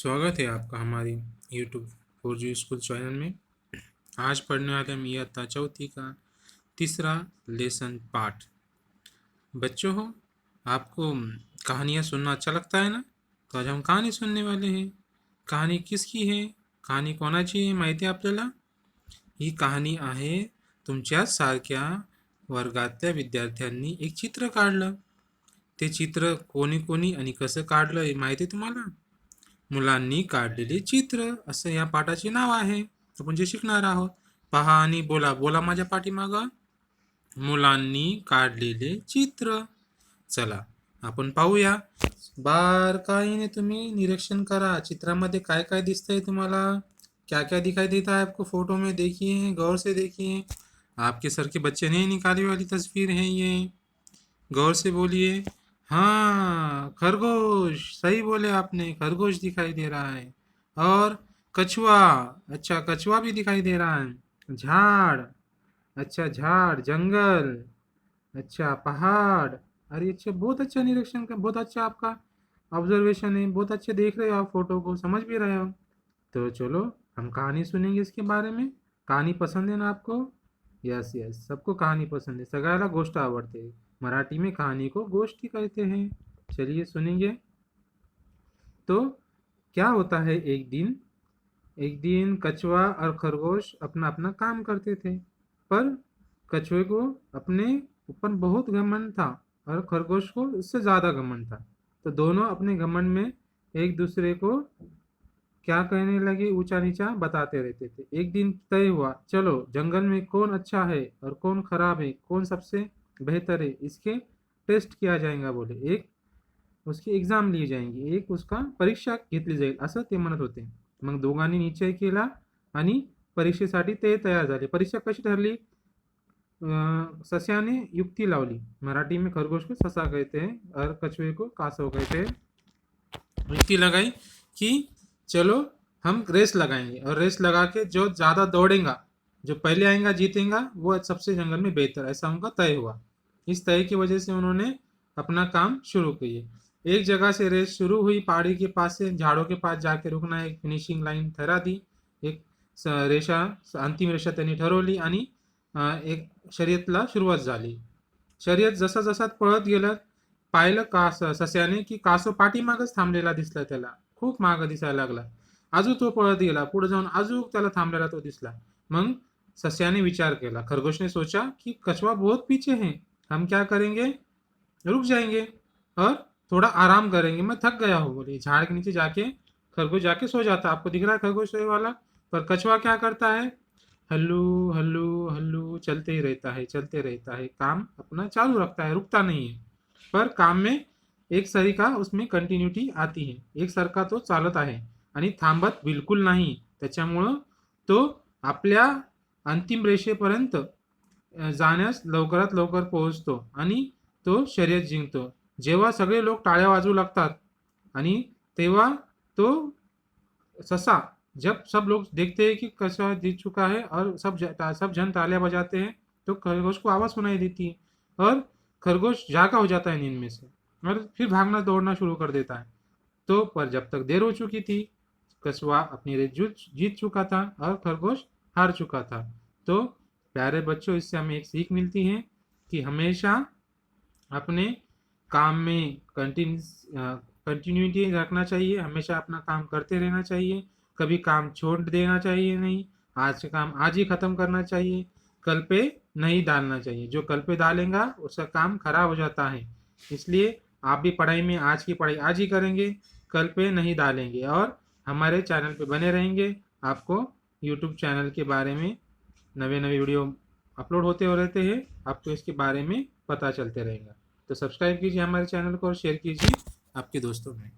स्वागत है आपका हमारी यूट्यूब 4G स्कूल चैनल में। आज पढ़ने वाले हम इयत्ता चौथी का तीसरा लेसन पाठ। बच्चों हो, आपको कहानियाँ सुनना अच्छा लगता है ना? तो आज हम कहानी सुनने वाले हैं। कहानी किसकी है? कहानी कोणाची माहिती आहे आपल्याला? ही कहाणी आहे तुमच्या सारख्या वर्गातल्या विद्यार्थ्यांनी एक चित्र काढलं। ते चित्र कोणी कोणी आणि कसं काढलं हे माहिती आहे तुम्हाला? मुलांनी काढलेले चित्र असं या पाठाचे नाव आहे। आपण जे शिकणार आहोत, पहा आणि बोला बोला माझ्या पाठीमागं, मुलांनी काढलेले चित्र। चला आपण पाहूया। बारकाईने तुम्ही निरीक्षण करा, चित्रामध्ये काय काय दिसतंय तुम्हाला, क्या क्या दिखाई देता है आपको फोटो में, देखिए गौर से देखिए। आपके सर के बच्चे ने निकाली वाली तस्वीर है ये, गौर से बोलिए। हाँ, खरगोश, सही बोले आपने, खरगोश दिखाई दे रहा है। और कछुआ, अच्छा कछुआ भी दिखाई दे रहा है। झाड़, अच्छा झाड़, जंगल, अच्छा पहाड़। अरे अच्छा, बहुत अच्छा निरीक्षण का, बहुत अच्छा आपका ऑब्जर्वेशन है, बहुत अच्छे देख रहे हो आप, फोटो को समझ भी रहे हो। तो चलो हम कहानी सुनेंगे इसके बारे में। कहानी पसंद है ना आपको? यस यस, सबको कहानी पसंद है, सगळ्याला गोष्ट आवडते। मराठी में कहानी को गोष्टी कहते हैं। चलिए सुनेंगे। तो क्या होता है, एक दिन कछुआ और खरगोश अपना अपना काम करते थे, पर कछुए को अपने ऊपर बहुत घमंड था और खरगोश को उससे ज़्यादा घमंड था। तो दोनों अपने घमंड में एक दूसरे को क्या कहने लगे, ऊंचा नीचा बताते रहते थे। एक दिन तय हुआ, चलो जंगल में कौन अच्छा है और कौन खराब है, कौन सबसे बेहतर है, इसके टेस्ट किया जाएगा। बोले एक उसकी एक्झाम लिही जाएंगी, एक उसका परीक्षा घेतली जाईल, असं ते म्हणत होते। मग दोघांनी निश्चय केला आणि परीक्षेसाठी ते तयार झाले। परीक्षा कशी ठरली? सस्याने युक्ती लावली। मराठी में खरगोश को ससा कहते हैं और कछुए को कासव कहते हैं। युक्ति लगाई कि चलो हम रेस लगाएंगे, और रेस लगा के जो ज़्यादा दौड़ेगा, जो पहले आएगा जीतेगा, वो सबसे जंगल में बेहतर, ऐसा उनका तय हुआ। इस तय की वजह से उन्होंने अपना काम शुरू किए। एक जगह से रेस शुरू हुई, पहाड़ी के पास से झाड़ों के पास जाके रुकना, एक फिनिशिंग लाईन ठरा दी। एक रेषा, अंतिम रेषा त्यांनी ठरवली आणि एक शर्यतला सुरुवात झाली। शर्यत जसा जसा पळत गेलं, पाहिलं सस्याने की कासव पाठीमागच थांबलेला दिसला त्याला, खूप मागं दिसायला लागला। अजून तो पळत गेला, पुढे जाऊन अजून त्याला थांबलेला तो दिसला। मग सस्याने विचार केला, खरगोश ने सोचा कि कछुआ बहुत पीछे है, हम क्या करेंगे, रुक जाएंगे और थोड़ा आराम करेंगे, मैं थक गया हूँ। बोले झाड़ के नीचे जाके खरगोश जाके सो जाता। आपको दिख रहा है खरगोश सोए वाला, पर कछुआ क्या करता है, हल्लू हल्लू हल्लू चलते ही रहता है, चलते रहता है, काम अपना चालू रखता है, रुकता नहीं है। पर काम में एक सरीका उसमें कंटिन्युटी आती है, एक सरका तो चालत आहे आणि थांबत बिलकुल नाही। त्याच्यामुळं तो आपल्या अंतिम रेषेपर्यंत जाण्यास लवकरात लवकर पोहोचतो आणि तो शर्यत जिंकतो। जेव्हा सगळे लोक टाळ्या वाजवू लागतात आणि तेव्हा तो ससा, जब सब लोग देखते हैं कि कछुआ जीत चुका है और सब जन तालियां बजाते हैं, तो खरगोश को आवाज़ सुनाई देती है और खरगोश जागा हो जाता है नींद में से और फिर भागना दौड़ना शुरू कर देता है। तो पर जब तक देर हो चुकी थी, कछुआ अपनी रेस जीत चुका था और खरगोश हार चुका था। तो प्यारे बच्चों, इससे हमें एक सीख मिलती है कि हमेशा अपने काम में कंटिन्यूटी रखना चाहिए, हमेशा अपना काम करते रहना चाहिए, कभी काम छोड़ देना चाहिए नहीं। आज का काम आज ही खत्म करना चाहिए, कल पे नहीं डालना चाहिए। जो कल पे डालेगा उसका काम खराब हो जाता है। इसलिए आप भी पढ़ाई में आज की पढ़ाई आज ही करेंगे, कल पे नहीं डालेंगे, और हमारे चैनल पे बने रहेंगे। आपको यूट्यूब चैनल के बारे में नवे नवे वीडियो अपलोड होते हो रहते हैं, आपको इसके बारे में पता चलते रहेगा। तो सब्सक्राइब कीजिए हमारे चैनल को और शेयर कीजिए आपके दोस्तों में।